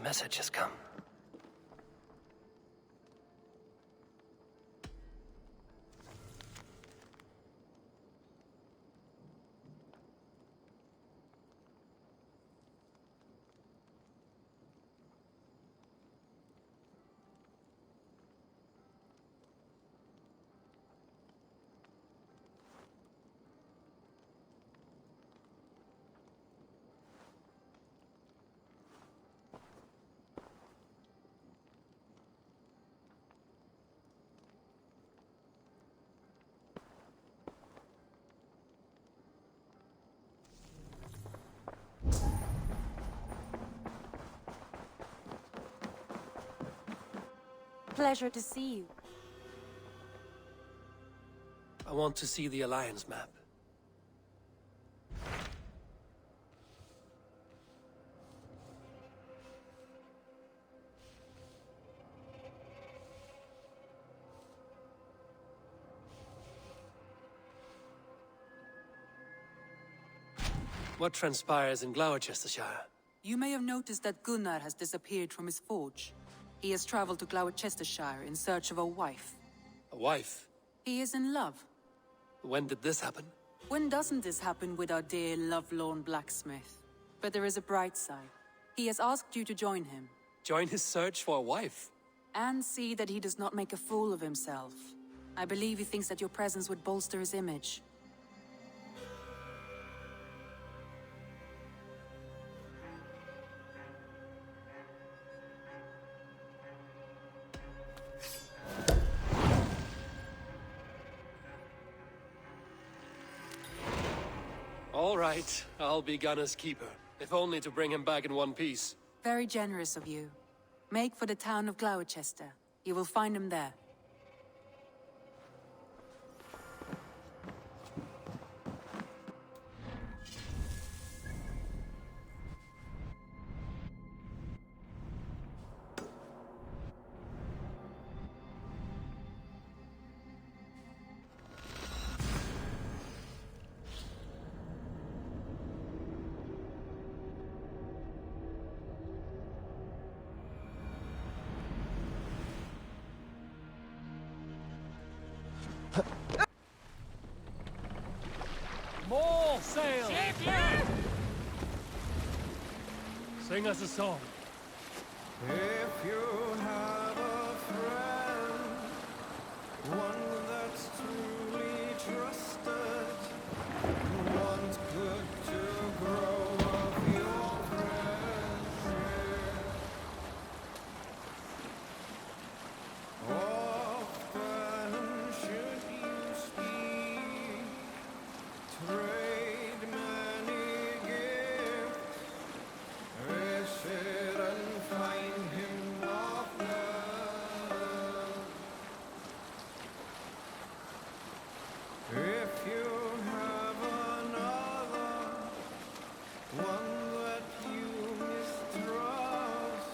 message has come. Pleasure to see you. I want to see the Alliance map. What transpires in Glowecestrescire? You may have noticed that Gunnar has disappeared from his forge. He has traveled to Glowecestrescire in search of a wife. A wife? He is in love. When did this happen? When doesn't this happen with our dear lovelorn blacksmith? But there is a bright side. He has asked you to join him. Join his search for a wife? And see that he does not make a fool of himself. I believe he thinks that your presence would bolster his image. All right, I'll be Gunner's keeper, if only to bring him back in one piece. Very generous of you. Make for the town of Glowechester. You will find him there. More sail! Sing us a song. If you have a friend, one that's truly trusted, who wants good to grow of your friendship, often should you speak, trade many gifts, visit and find him of love. If you have another, one that you mistrust,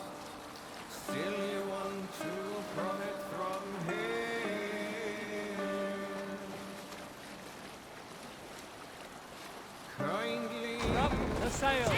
still you want to profit from him, kindly Up the sail!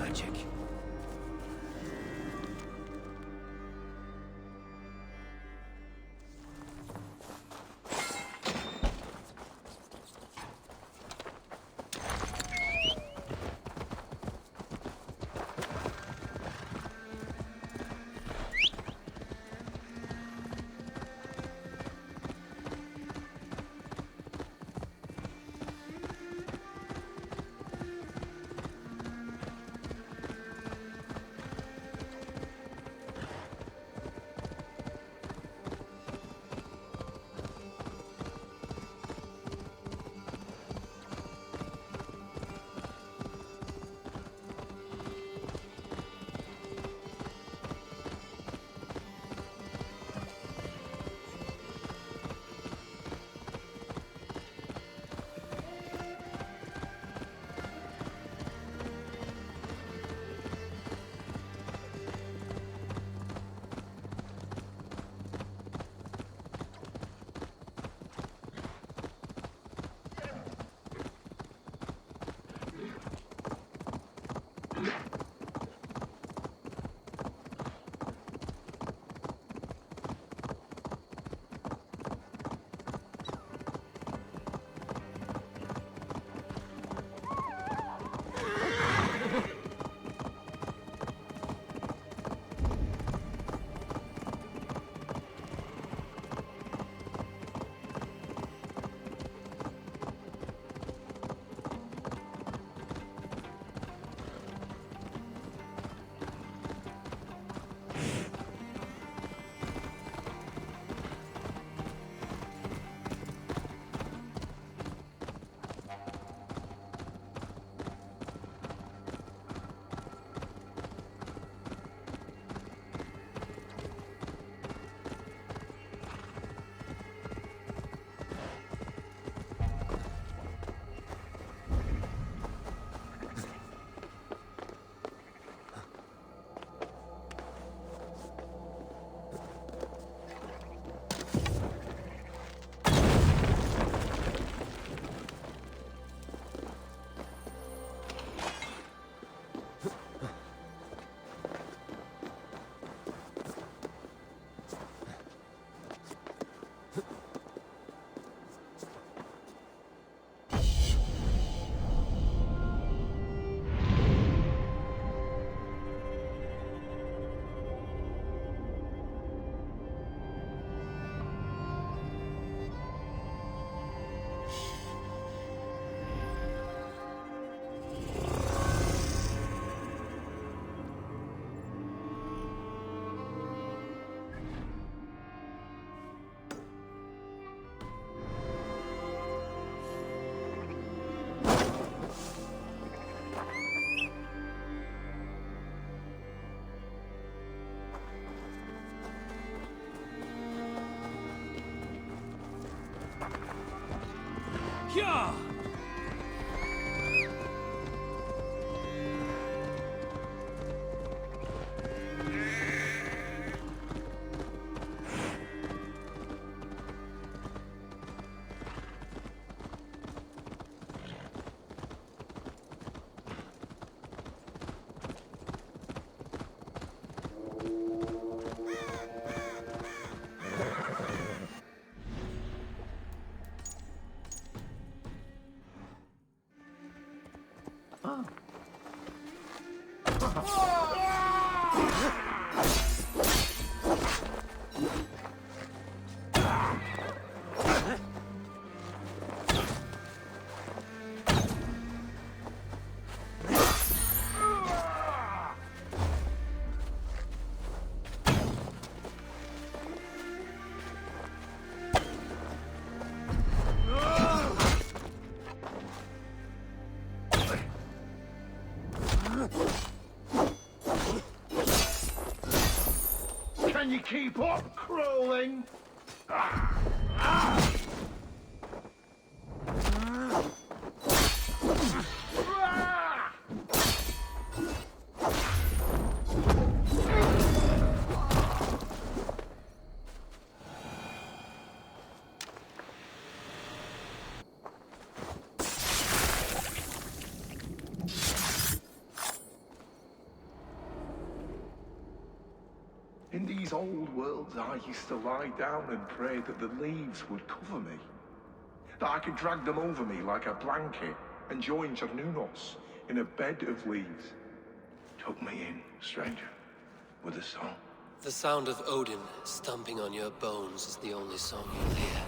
magic. Yeah! Can you keep up crawling? In these old worlds, I used to lie down and pray that the leaves would cover me. That I could drag them over me like a blanket and join Cernunnos in a bed of leaves. Tuck me in, stranger, with a song. The sound of Odin stomping on your bones is the only song you'll hear.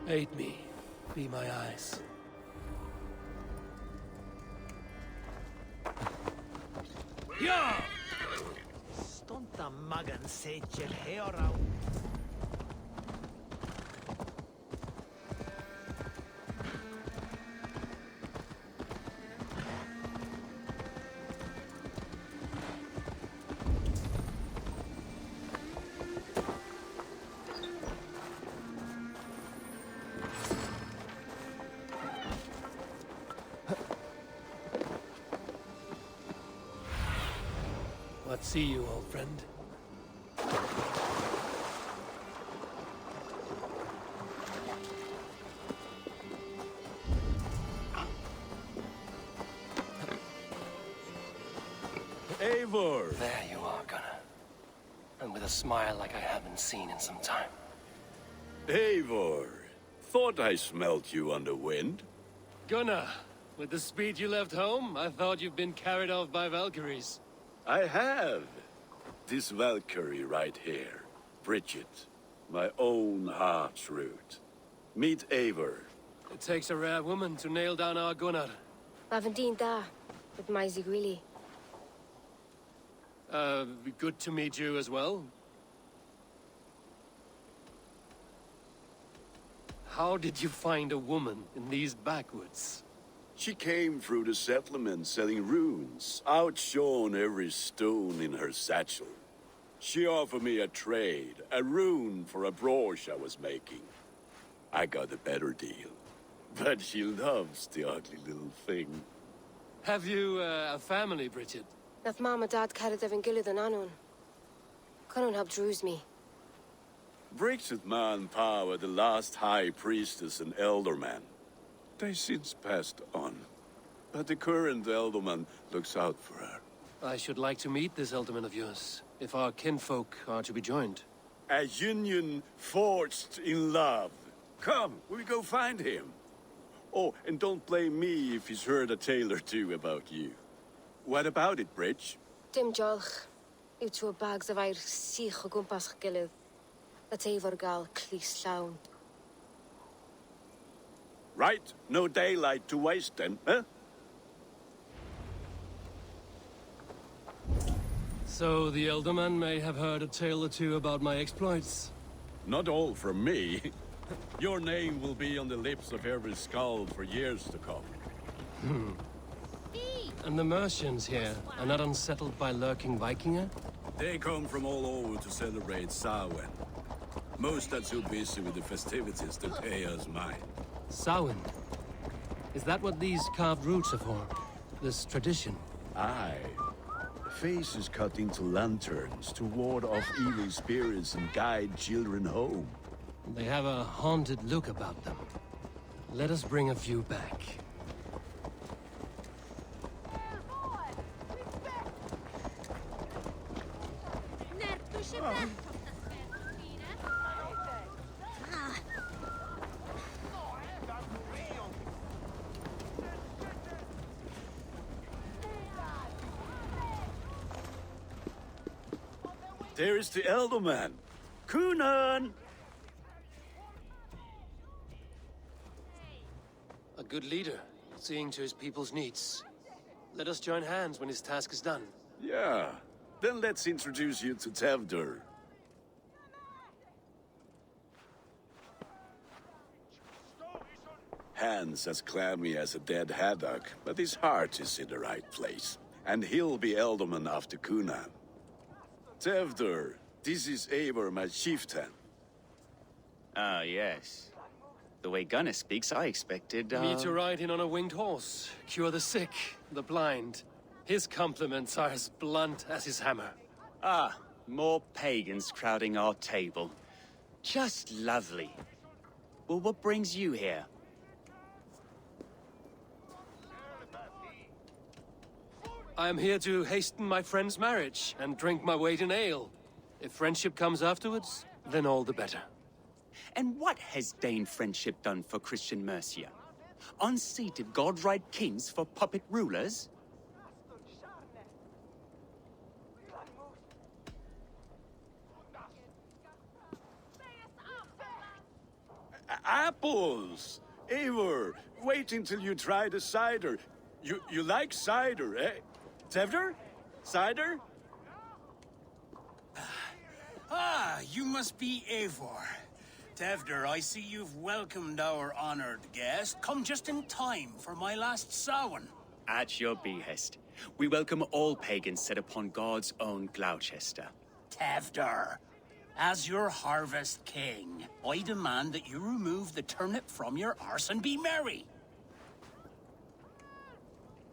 Aid me. Be my eyes. Ja! Stonta magan seitjer heorau. What see you, old friend? Eivor! There you are, Gunnar. And with a smile like I haven't seen in some time. Eivor! Thought I smelt you on the wind. Gunnar, with the speed you left home, I thought you'd been carried off by Valkyries. I have. This Valkyrie right here, Bridget. my own heart's root. Meet Eivor. It takes a rare woman to nail down our Gunnar. Bavendine da, with my Zigwili. Good to meet you as well. How did you find a woman in these backwoods? She came through the settlement selling runes, outshone every stone in her satchel. She offered me a trade, a rune for a brooch I was making. I got a better deal. But she loves the ugly little thing. Have you a family, Bridget? Nath Mom and Dad carried Evan Gillid and Anun. Cannon helped druise me. Bridget Ma and Pa were the last high priestess and elderman. They since passed on. But the current elderman looks out for her. I should like to meet this elderman of yours, if our kinfolk are to be joined. A union forged in love. Come, we'll go find him. Oh, and don't blame me if he's heard a tale or two about you. What about it, Bridge? Dim jolch. Yw twa bags of air sich o gwmpas gilydd. That Eivor gal clis llawn. Right, no daylight to waste then, huh? So the elderman may have heard a tale or two about my exploits. Not all from me. Your name will be on the lips of every skald for years to come. And the Mercians here are not unsettled by lurking Vikinger? They come from all over to celebrate Samhain. Most are too busy with the festivities to pay us mind. Samhain? Is that what these carved roots are for? This tradition? Aye. Faces cut into lanterns to ward off evil spirits and guide children home. They have a haunted look about them. Let us bring a few back. There is the elderman. Kunan! A good leader, seeing to his people's needs. Let us join hands when his task is done. Yeah. Then let's introduce you to Tevdur. Hands as clammy as a dead haddock, but his heart is in the right place. And he'll be elderman after Kunan. Tevdur, this is Eivor, my chieftain. Ah, yes. The way Gunnar speaks, I expected, Me to ride in on a winged horse, cure the sick, the blind. His compliments are as blunt as his hammer. Ah, more pagans crowding our table. Just lovely. Well, what brings you here? I am here to hasten my friend's marriage and drink my weight in ale. If friendship comes afterwards, then all the better. And what has Dane friendship done for Christian Mercia? Unseated godride kings for puppet rulers? Apples! Eivor, wait until you try the cider. You like cider, eh? Tevdur? Cider? Ah, you must be Eivor. Tevdur, I see you've welcomed our honored guest. Come just in time for my last Samhain. At your behest. We welcome all pagans set upon God's own Gloucester. Tevdur, as your harvest king, I demand that you remove the turnip from your arse and be merry.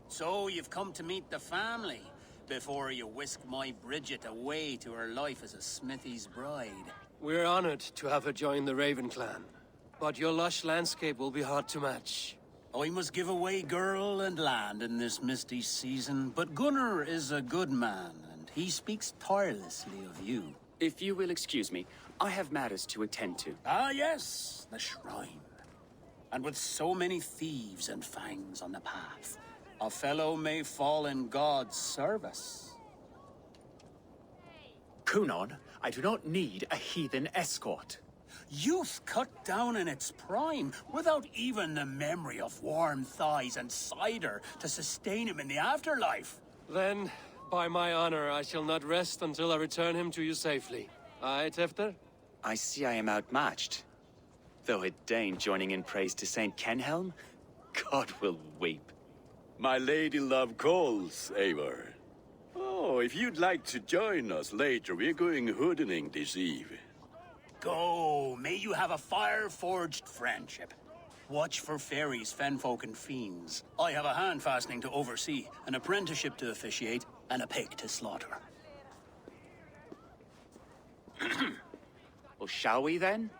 So you've come to meet the family before you whisk my Bridget away to her life as a smithy's bride. We're honored to have her join the Raven clan, but your lush landscape will be hard to match. I must give away girl and land in this misty season, but Gunnar is a good man, and he speaks tirelessly of you. If you will excuse me, I have matters to attend to. Ah, yes, the shrine. And with so many thieves and fangs on the path, a fellow may fall in God's service. Kunan, I do not need a heathen escort. Youth cut down in its prime, without even the memory of warm thighs and cider to sustain him in the afterlife. Then, by my honor, I shall not rest until I return him to you safely. Aye, Tefter? I see I am outmatched. Though a Dane joining in praise to Saint Kenhelm, God will weep. My lady love calls, Eivor. Oh, if you'd like to join us later, we're going hoodening this eve. Go, may you have a fire-forged friendship. Watch for fairies, fenfolk, and fiends. I have a hand fastening to oversee, an apprenticeship to officiate, and a pig to slaughter. Well, shall we then?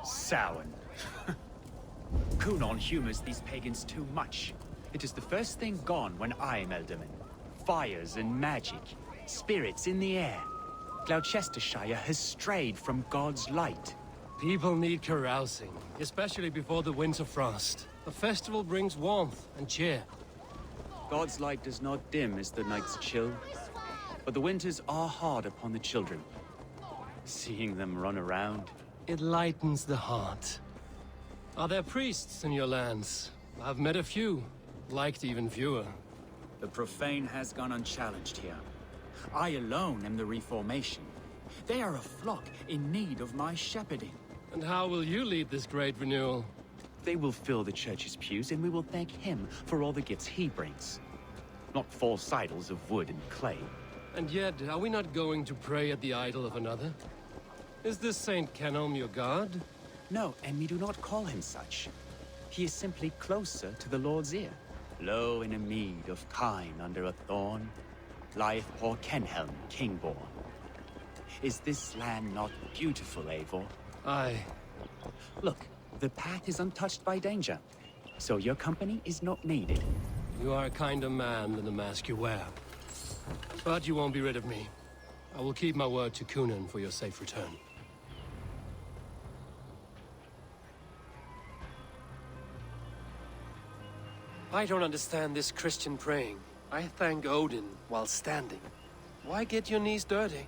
Samhain. Cunon humors these pagans too much. It is the first thing gone when I am Elderman. Fires and magic, spirits in the air. Glowecestrescire has strayed from God's light. People need carousing, especially before the winter frost. A festival brings warmth and cheer. God's light does not dim as the nights chill, but the winters are hard upon the children. Seeing them run around, it lightens the heart. Are there priests in your lands? I've met a few, liked even fewer. The profane has gone unchallenged here. I alone am the reformation. They are a flock in need of my shepherding. And how will you lead this great renewal? They will fill the church's pews, and we will thank him for all the gifts he brings. Not false idols of wood and clay. And yet, are we not going to pray at the idol of another? Is this Saint Kenhelm your god? No, and we do not call him such. He is simply closer to the Lord's ear. Lo, in a mead of kine under a thorn, lieth poor Kenhelm, king-born. Is this land not beautiful, Eivor? Aye. Look, the path is untouched by danger, so your company is not needed. You are a kinder man than the mask you wear. But you won't be rid of me. I will keep my word to Cunon for your safe return. I don't understand this Christian praying. I thank Odin while standing. Why get your knees dirty?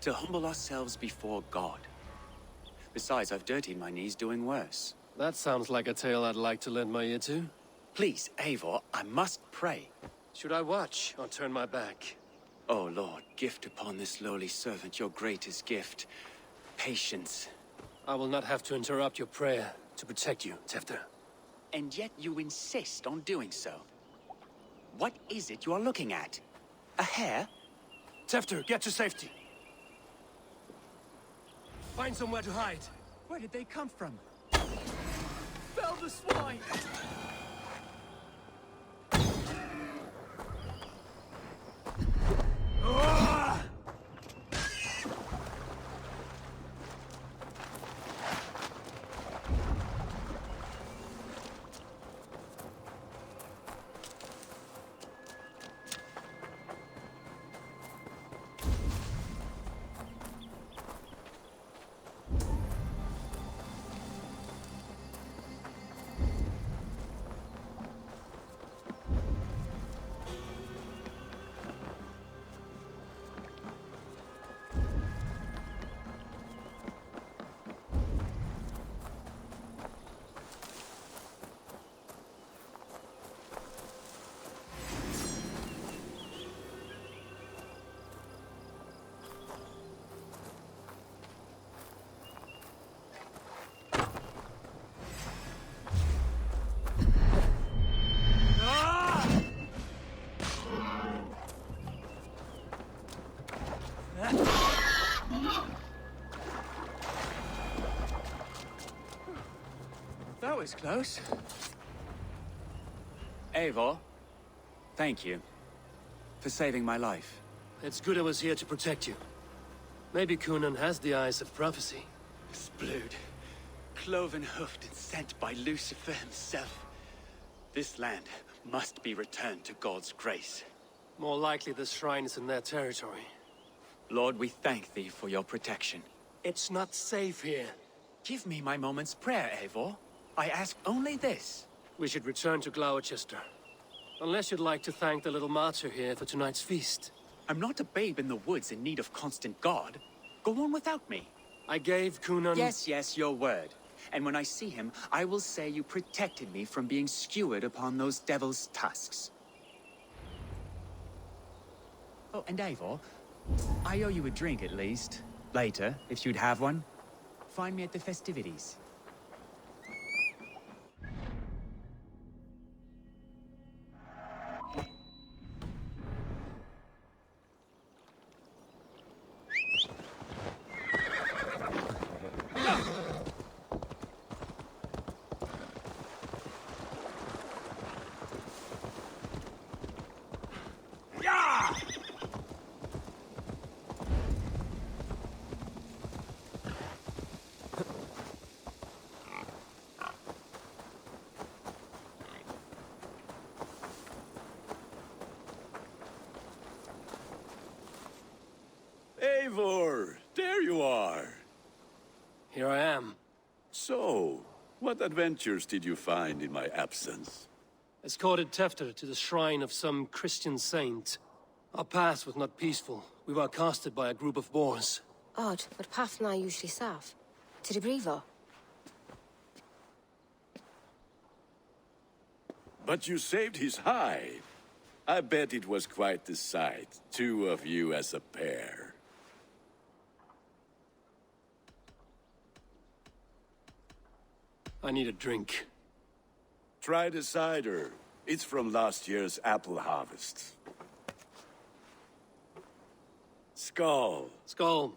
To humble ourselves before God. Besides, I've dirtied my knees doing worse. That sounds like a tale I'd like to lend my ear to. Please, Eivor, I must pray. Should I watch or turn my back? Oh, Lord, gift upon this lowly servant your greatest gift. Patience. I will not have to interrupt your prayer to protect you, Tefter. And yet you insist on doing so. What is it you are looking at? A hare? Tefter, get to safety. Find somewhere to hide. Where did they come from? Fell the swine! That was close. Eivor, thank you for saving my life. It's good I was here to protect you. Maybe Cunon has the eyes of prophecy. Splood, cloven-hoofed and sent by Lucifer himself. This land must be returned to God's grace. More likely the shrine is in their territory. Lord, we thank thee for your protection. It's not safe here. Give me my moment's prayer, Eivor. I ask only this. We should return to Glowecester. Unless you'd like to thank the little martyr here for tonight's feast. I'm not a babe in the woods in need of constant guard. Go on without me. I gave Kunan... Yes, your word. And when I see him, I will say you protected me from being skewered upon those devil's tusks. Oh, and Eivor, I owe you a drink at least. Later, if you'd have one. Find me at the festivities. Eivor, there you are. Here I am. So, what adventures did you find in my absence? Escorted Tefter to the shrine of some Christian saint. Our path was not peaceful. We were accosted by a group of boars. Odd, but path na usually safe. To the brievo. But you saved his hide. I bet it was quite the sight, two of you as a pair. I need a drink. Try the cider. It's from last year's apple harvest. Skull. Skull.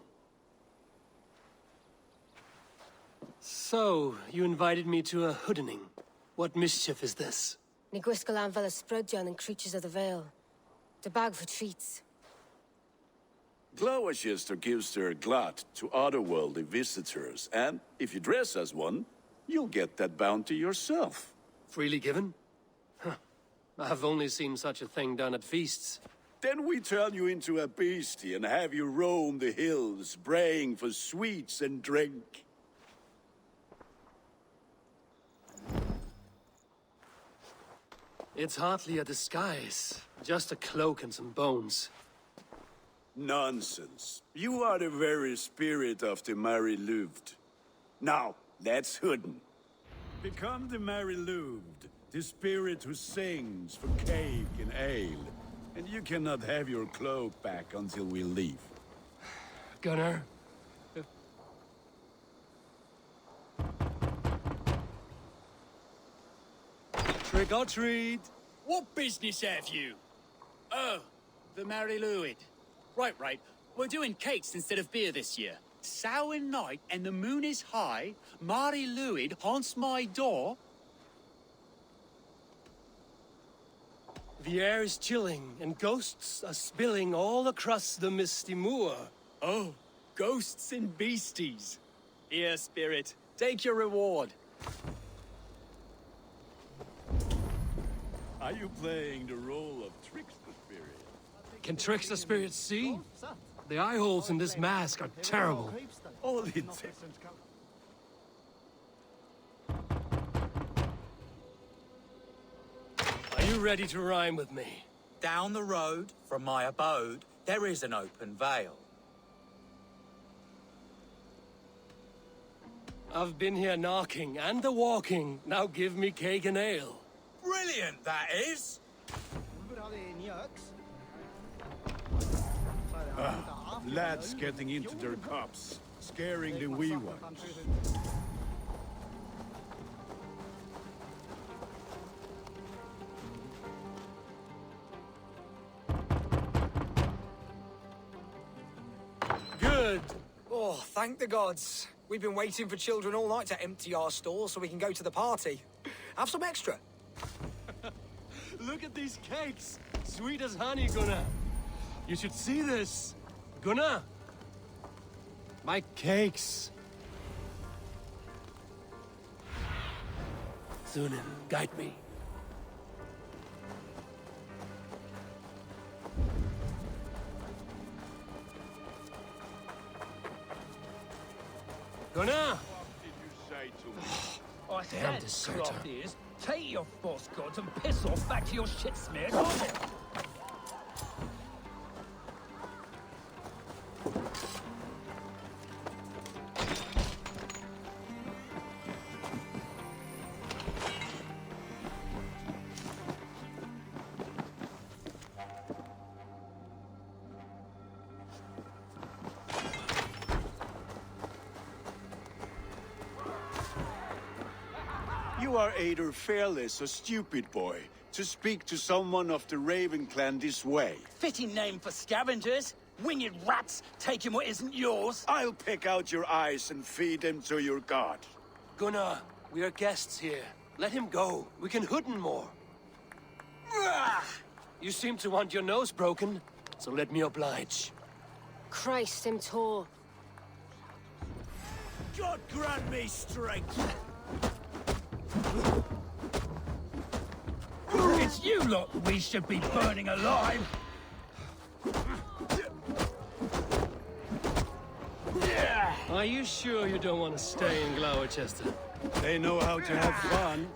So, you invited me to a hoodening. What mischief is this? Ni gwisgalan fel ysbrydion and creatures of the Vale. The bag for treats. Glowecester gives their glut to otherworldly visitors, and if you dress as one, you'll get that bounty yourself. Freely given? Huh. I've only seen such a thing done at feasts. Then we turn you into a beastie and have you roam the hills, braying for sweets and drink. It's hardly a disguise. Just a cloak and some bones. Nonsense. You are the very spirit of the Mary Louved. Now, let's hooden. Become the Mary Louved, the spirit who sings for cake and ale. And you cannot have your cloak back until we leave. Gunnar? Trick or treat! What business have you? Oh, the Mary Louid. Right. We're doing cakes instead of beer this year. Samhain night and the moon is high. Mary Louid haunts my door. The air is chilling, and ghosts are spilling all across the misty moor. Oh, ghosts and beasties. Here, spirit, take your reward. Are you playing the role of trickster spirit? Can trickster spirits see? The eye holes in this mask are terrible. All it Are you ready to rhyme with me? Down the road from my abode, there is an open vale. I've been here knocking and the walking. Now give me cake and ale. Brilliant, that is! Lads getting into their cups, scaring the wee ones. Good. Oh, thank the gods. We've been waiting for children all night to empty our stalls so we can go to the party. Have some extra. Look at these cakes. Sweet as honey, Gunnar. You should see this. Gunnar. My cakes. Sunan, guide me. Gunnar! I Damn said, deserter. cloth ears, take your false gods and piss off back to your shit-smeared hovel. You are either fearless or stupid, boy, to speak to someone of the Raven clan this way. Fitting name for scavengers. Winged rats taking what isn't yours. I'll pick out your eyes and feed them to your god. Gunnar, we are guests here. Let him go. We can hoot him more. You seem to want your nose broken, so let me oblige. Christ, him tall. God grant me strength. It's you lot we should be burning alive. Are you sure you don't want to stay in Glowecester? They know how to have fun.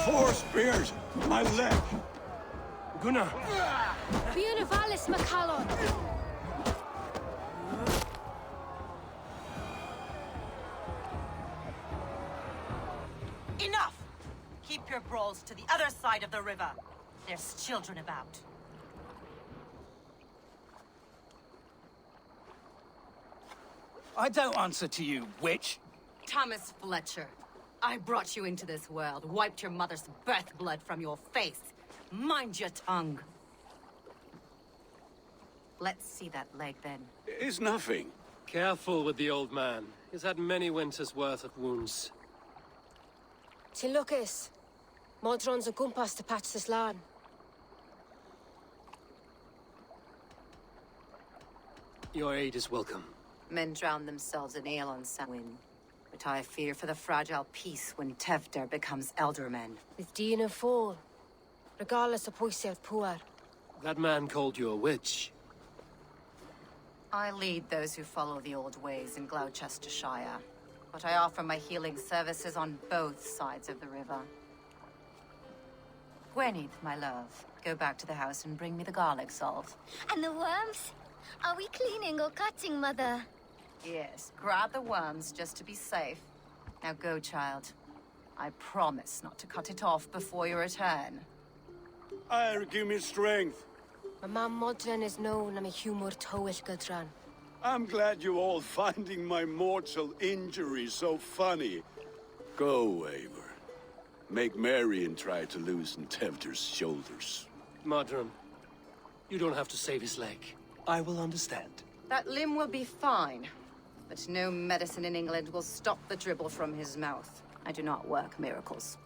Four spears! My leg! Gunnar! Bionavalis Macallon! Enough! Keep your brawls to the other side of the river. There's children about. I don't answer to you, witch. Thomas Fletcher, I brought you into this world, wiped your mother's birth blood from your face. Mind your tongue. Let's see that leg, then. It's nothing. Careful with the old man. He's had many winters' worth of wounds. Till Lucas. Modron's a gumpas to patch this land. Your aid is welcome. Men drown themselves in ale on Samhain. But I fear for the fragile peace when Tevder becomes eldermen. With Dean and fall. Regardless of Poiser Puar. That man called you a witch. I lead those who follow the old ways in Gloucestershire. But I offer my healing services on both sides of the river. Gwyneth, my love, go back to the house and bring me the garlic salt. And the worms? Are we cleaning or cutting, Mother? Yes, grab the worms just to be safe. Now go, child. I promise not to cut it off before your return. Give me strength. My mam Modron is known, I'm a humor towish Gudran. I'm glad you all finding my mortal injury so funny. Go, Eivor. Make merry and try to loosen Tevder's shoulders. Modron, you don't have to save his leg. I will understand. That limb will be fine. But no medicine in England will stop the dribble from his mouth. I do not work miracles.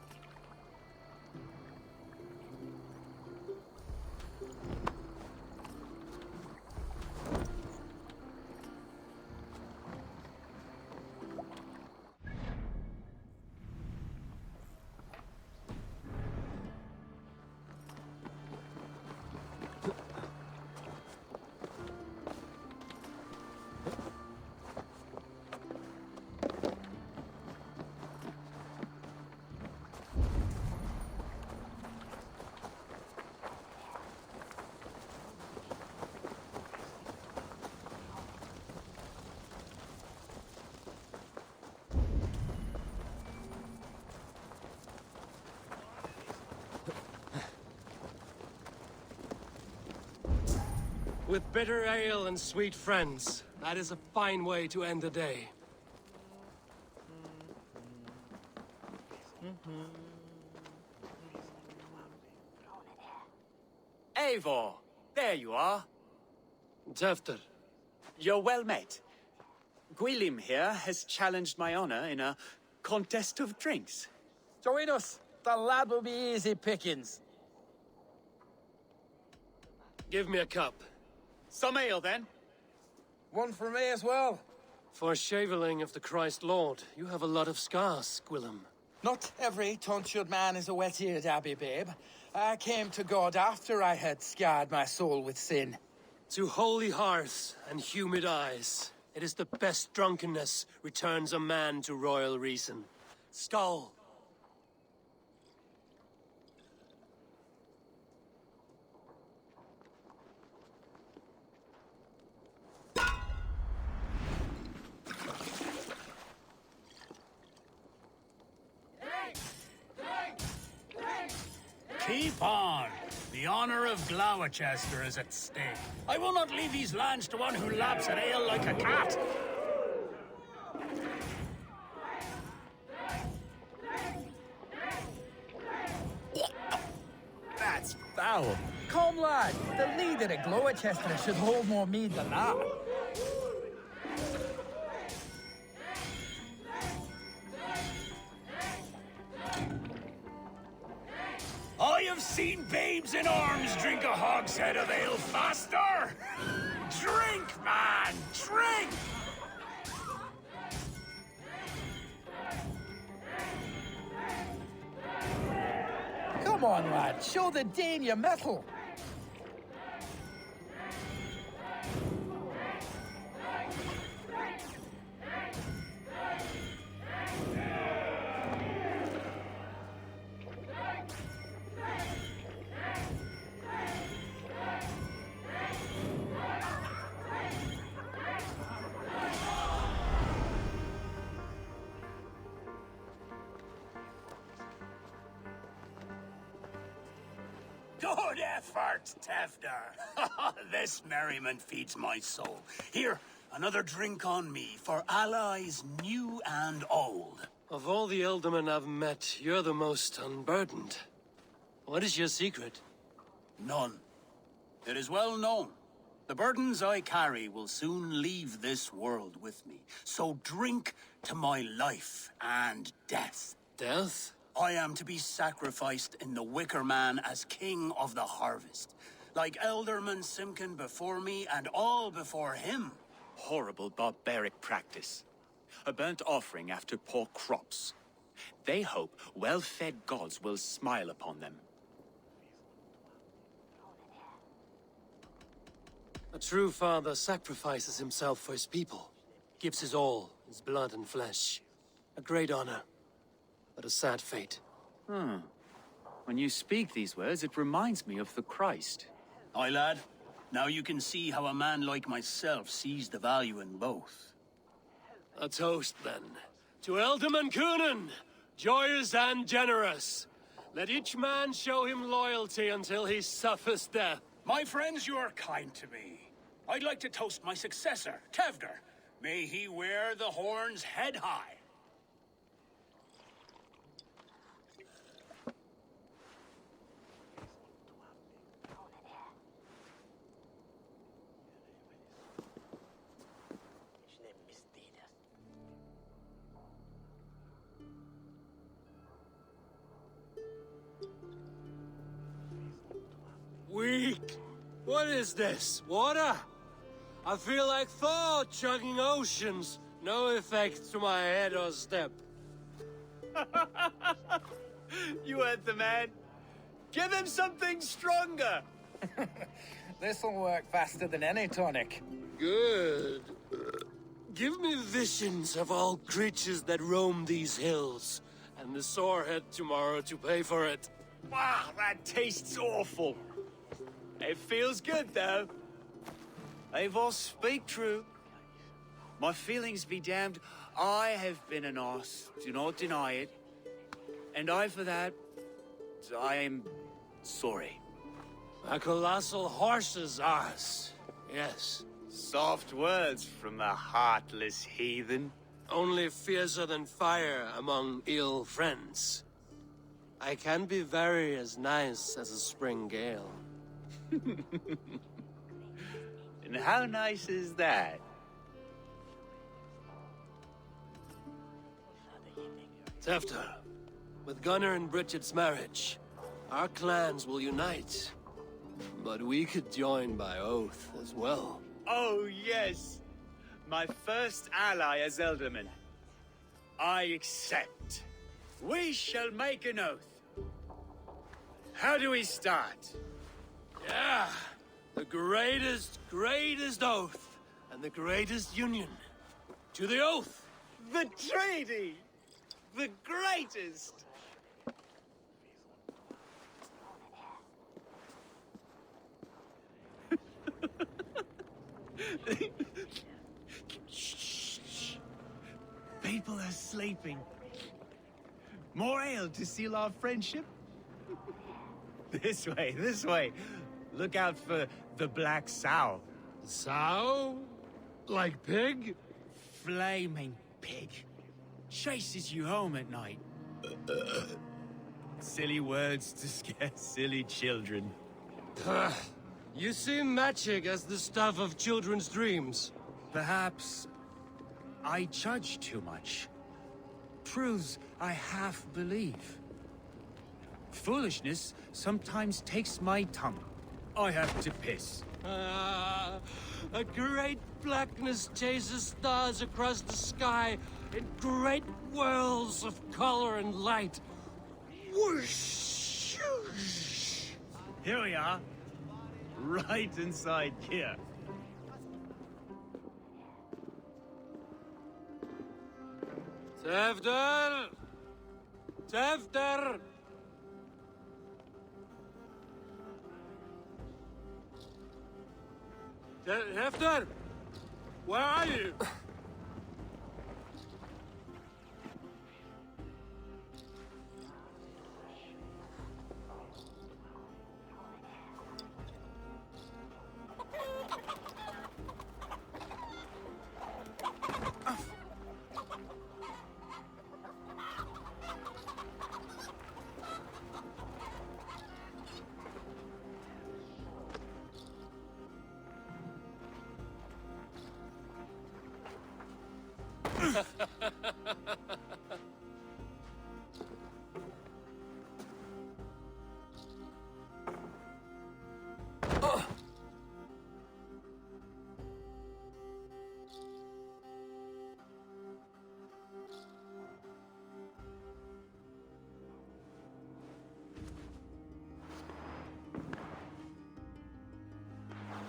With bitter ale and sweet friends, that is a fine way to end the day. Eivor, there you are. Tevder. You're well met. Gwilym here has challenged my honor in a contest of drinks. Join us. The lad will be easy pickings. Give me a cup. Some ale, then. One for me as well. For shaveling of the Christ Lord, you have a lot of scars, Gwilym. Not every tonsured man is a wet-eared abbey, babe. I came to God after I had scarred my soul with sin. To holy hearths and humid eyes, it is the best drunkenness returns a man to royal reason. Skull! Keep on. The honor of Glowecester is at stake. I will not leave these lands to one who laps at ale like a cat. That's foul. Come, lad. The leader of Glowecester should hold more mead than that. I have seen babes in arms drink a hogshead of ale faster! Drink, man! Drink! Come on, lad. Show the Dane your mettle. Good effort, Tefder. This merriment feeds my soul. Here, another drink on me for allies new and old. Of all the ealdormen I've met, you're the most unburdened. What is your secret? None. It is well known. The burdens I carry will soon leave this world with me. So drink to my life and death. Death? I am to be sacrificed in the Wicker Man as king of the harvest. Like Elderman Simkin before me and all before him. Horrible barbaric practice. A burnt offering after poor crops. They hope well-fed gods will smile upon them. A true father sacrifices himself for his people. Gives his all, his blood and flesh. A great honor, but a sad fate. When you speak these words, it reminds me of the Christ. Aye, lad. Now you can see how a man like myself sees the value in both. A toast, then. To Elderman Coonan, joyous and generous. Let each man show him loyalty until he suffers death. My friends, you are kind to me. I'd like to toast my successor, Tevder. May he wear the horns head high. Weak. What is this? Water? I feel like Thor chugging oceans. No effect to my head or step. You heard the man. Give him something stronger. This'll work faster than any tonic. Good. Give me visions of all creatures that roam these hills, and the sorehead tomorrow to pay for it. Wow, that tastes awful. It feels good, though. Eivor, speak true. My feelings be damned. I have been an arse. Do not deny it. And I, for that, I am sorry. A colossal horse's arse. Yes. Soft words from the heartless heathen. Only fiercer than fire among ill friends. I can be very as nice as a spring gale. And how nice is that? Tefter, with Gunnar and Bridget's marriage, our clans will unite. But we could join by oath as well. Oh, yes. My first ally as Elderman. I accept. We shall make an oath. How do we start? Yeah, the greatest oath, and the greatest union. To the oath! The treaty! The greatest! Shh. People are sleeping. More ale to seal our friendship? This way. Look out for the black sow. Sow? Like pig? Flaming pig. Chases you home at night. Silly words to scare silly children. You see magic as the stuff of children's dreams. Perhaps I judge too much. Truths I half believe. Foolishness sometimes takes my tongue. I have to piss. A great blackness chases stars across the sky in great whirls of color and light. Whoosh! Here we are. Right inside here. Tefter! Tefter! Tefter! Where are you?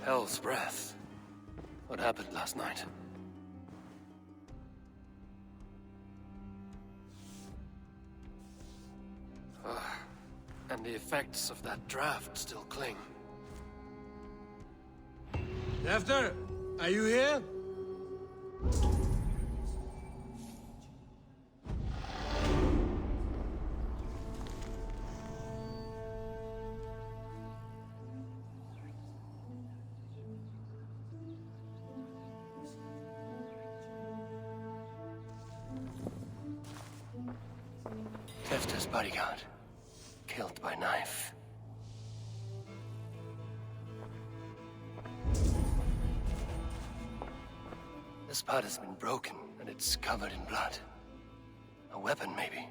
Hell's breath. What happened last night? And the effects of that draft still cling. Tefter, are you here? Tefter's bodyguard. Killed by knife. This part has been broken, and it's covered in blood. A weapon, maybe.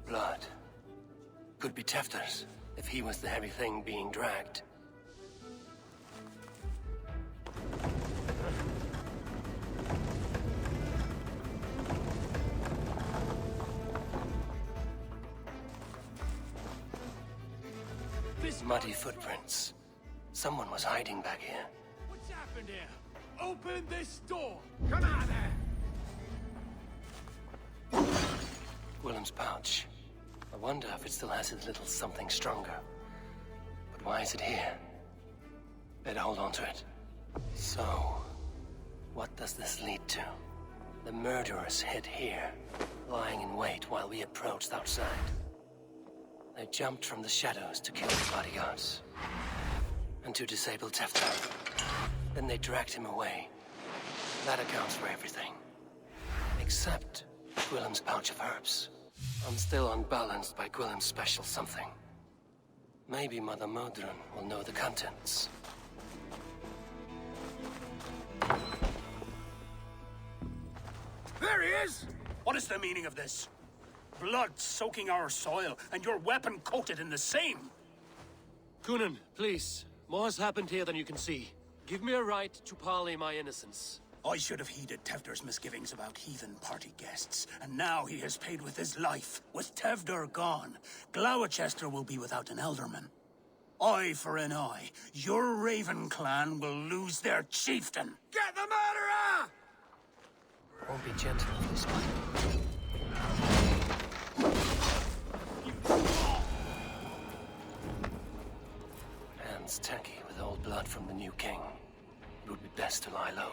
Blood. Could be Tefter's, if he was the heavy thing being dragged. Muddy footprints. Someone was hiding back here. What's happened here? Open this door! Come out there! Willem's pouch. I wonder if it still has its little something stronger. But why is it here? Better hold on to it. So, what does this lead to? The murderers hid here, lying in wait while we approached outside. They jumped from the shadows to kill the bodyguards. And to disable Tefter. Then they dragged him away. That accounts for everything. Except Gwillem's pouch of herbs. I'm still unbalanced by Gwillem's special something. Maybe Mother Modron will know the contents. houses! What is the meaning of this? Blood soaking our soil, and your weapon coated in the same! Kunin, please. More has happened here than you can see. Give me a right to parley my innocence. I should have heeded Tevder's misgivings about heathen party guests, and now he has paid with his life. With Tevder gone, Glowecester will be without an elderman. Eye for an eye, your Raven clan will lose their chieftain. Get the murderer! Won't be gentle this one. Hands tacky with old blood from the new king. It would be best to lie low.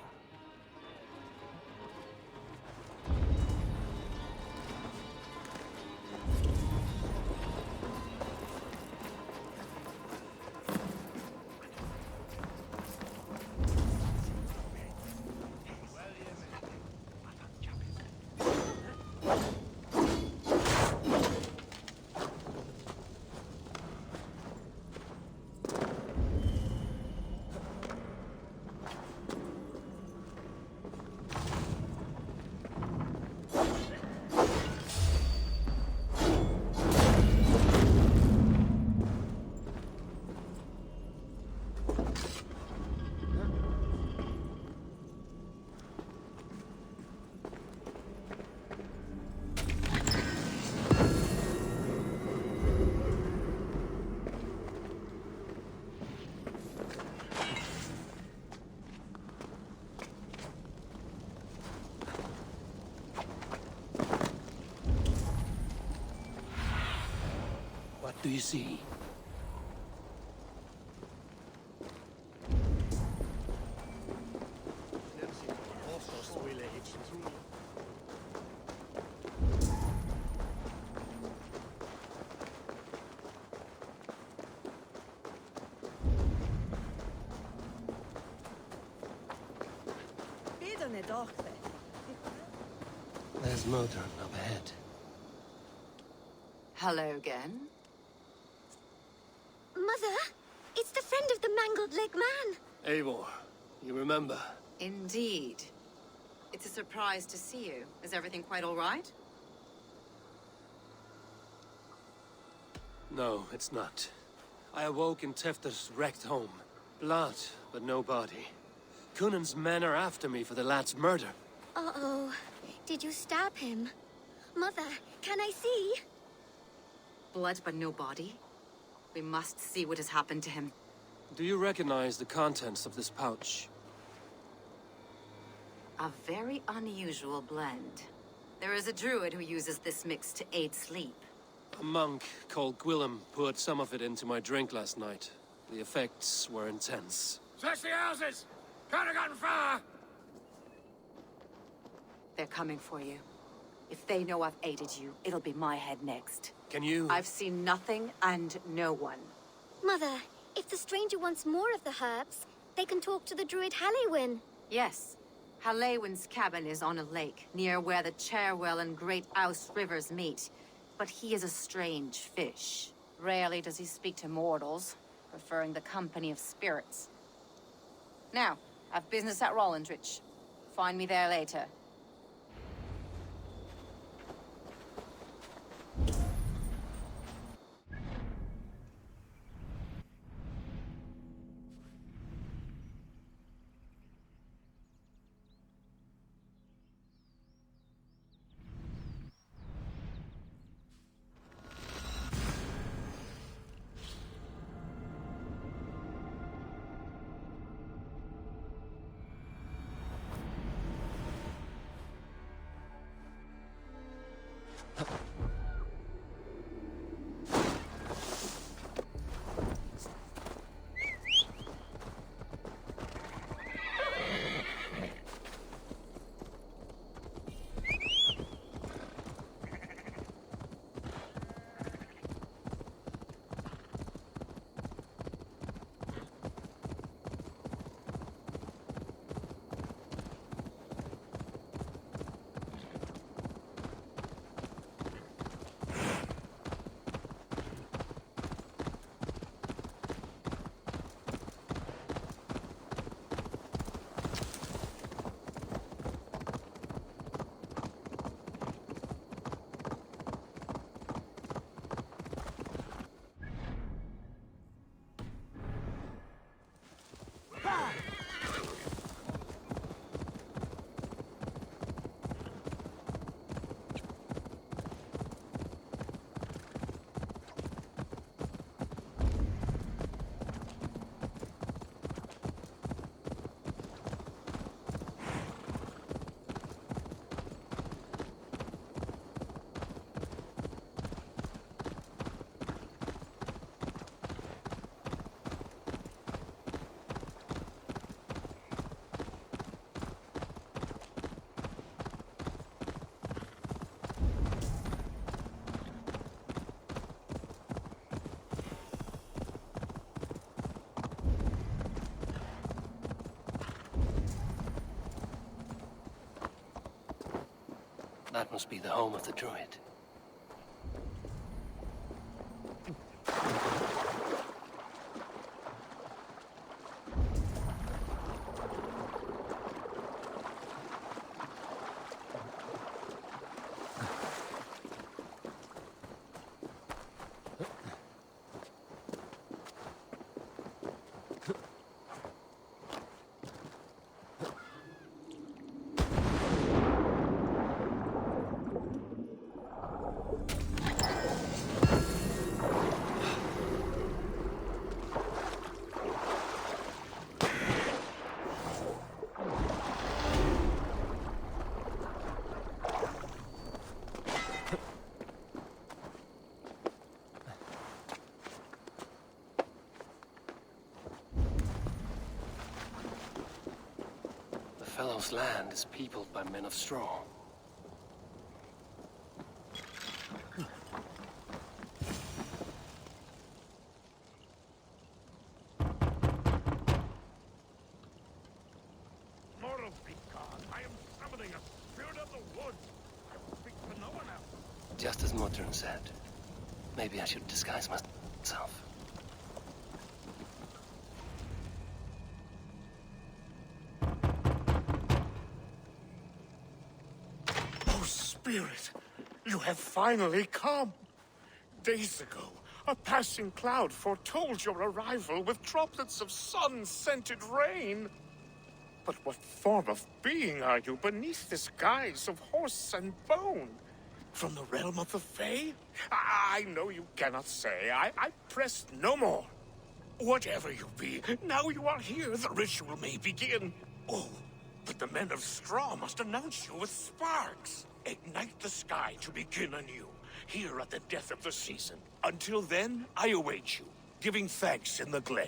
What do you see? There's Modern up ahead. Hello again. Mother, it's the friend of the mangled leg man. Eivor, you remember? Indeed. It's a surprise to see you. Is everything quite all right? No, it's not. I awoke in Tefter's wrecked home. Blood, but no body. Kunin's men are after me for the lad's murder. Uh-oh. Did you stab him? Mother, can I see? Blood but no body? We must see what has happened to him. Do you recognize the contents of this pouch? A very unusual blend. There is a druid who uses this mix to aid sleep. A monk called Gwillem poured some of it into my drink last night. The effects were intense. Search the houses! Can't have gotten far! They're coming for you. If they know I've aided you, it'll be my head next. Can you... I've seen nothing and no one. Mother, if the stranger wants more of the herbs, they can talk to the druid Halewyn. Yes. Halewyn's cabin is on a lake, near where the Cherwell and Great Ouse rivers meet. But he is a strange fish. Rarely does he speak to mortals, preferring the company of spirits. Now, I've business at Rollindrich. Find me there later. That must be the home of the druid. The fellow's land is peopled by men of straw. Mortal be gone. I am summoning a spirit of the woods. I will speak to no one else. Just as Modern said. Maybe I should disguise myself. Oh, Spirit, you have finally come. Days ago, a passing cloud foretold your arrival with droplets of sun-scented rain. But what form of being are you beneath this guise of horse and bone? From the realm of the Fae? I know you cannot say. I press no more. Whatever you be, now you are here, the ritual may begin. Oh, but the men of straw must announce you with sparks. Ignite the sky to begin anew, here at the death of the season. Until then, I await you, giving thanks in the glen.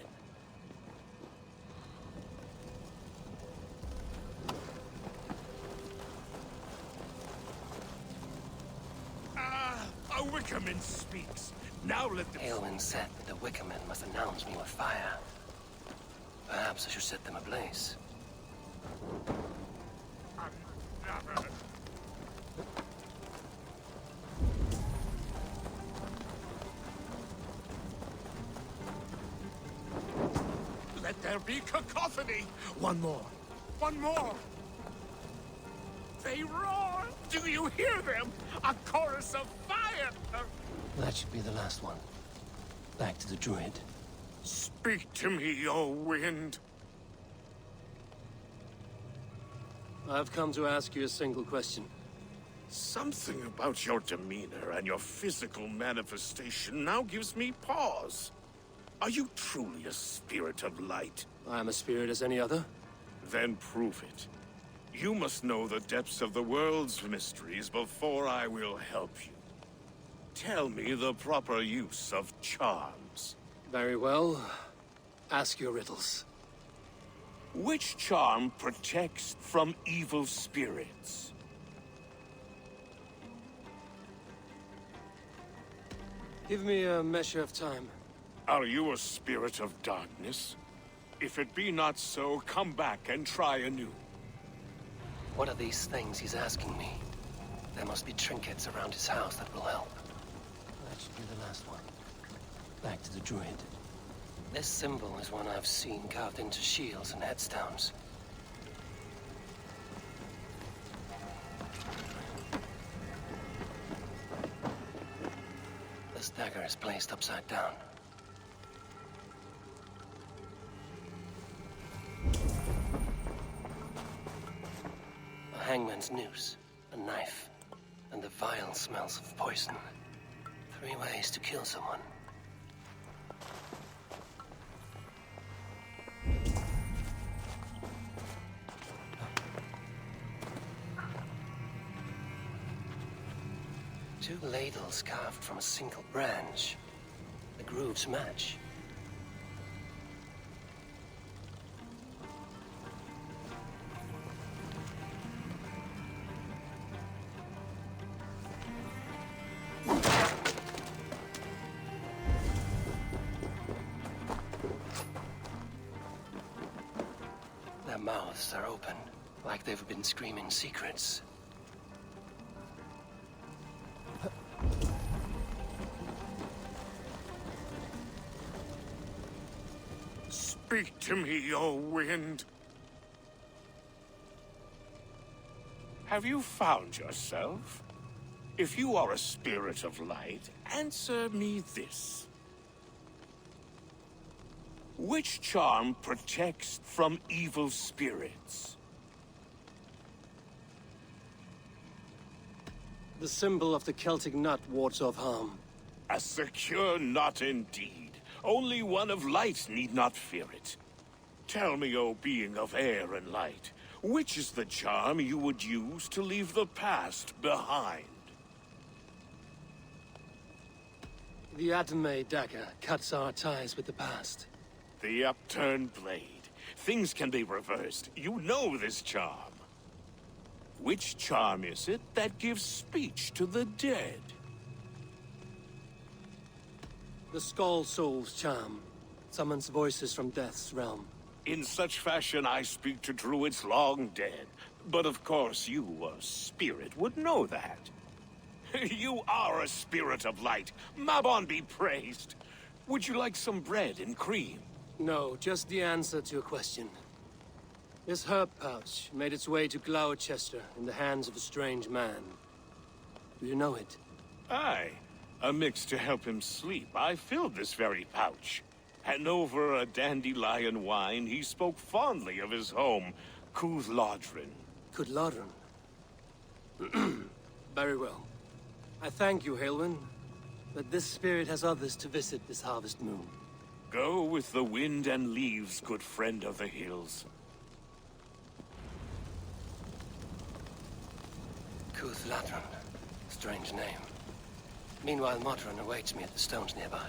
A Wickerman speaks. Now let them... Aelwyn said that the Wickermen must announce me with fire. Perhaps I should set them ablaze. Another. Let there be cacophony. One more. One more. They roar. Do you hear them? A chorus of fire. That should be the last one. Back to the druid. Speak to me, O wind. I've come to ask you a single question. Something about your demeanor and your physical manifestation now gives me pause. Are you truly a spirit of light? I'm a spirit as any other. Then prove it. You must know the depths of the world's mysteries before I will help you. Tell me the proper use of charms. Very well. Ask your riddles. Which charm protects from evil spirits? Give me a measure of time. Are you a spirit of darkness? If it be not so, come back and try anew. What are these things he's asking me? There must be trinkets around his house that will help. That should be the last one. Back to the druid. This symbol is one I've seen carved into shields and headstones. This dagger is placed upside down. A hangman's noose, a knife, and the vile smells of poison. 3 ways to kill someone. Two ladles carved from a single branch. The grooves match. Their mouths are open, like they've been screaming secrets. Speak to me, O wind. Have you found yourself? If you are a spirit of light, answer me this. Which charm protects from evil spirits? The symbol of the Celtic nut wards off harm. A secure knot indeed. Only one of light need not fear it. Tell me, O being of air and light, which is the charm you would use to leave the past behind? The Atame dagger cuts our ties with the past. The upturned blade. Things can be reversed. You know this charm. Which charm is it that gives speech to the dead? The Skull Soul's charm summons voices from death's realm. In such fashion I speak to druids long dead. But of course you, a spirit, would know that. You are a spirit of light. Mabon be praised. Would you like some bread and cream? No, just the answer to your question. This herb pouch made its way to Glowecester in the hands of a strange man. Do you know it? Aye. A mix to help him sleep. I filled this very pouch. And over a dandelion wine, he spoke fondly of his home, Cúthládrin. Cúthládrin? Very well. I thank you, Haelwyn, but this spirit has others to visit this harvest moon. Go with the wind and leaves, good friend of the hills. Cúthládrin. Strange name. Meanwhile, Modron awaits me at the stones nearby.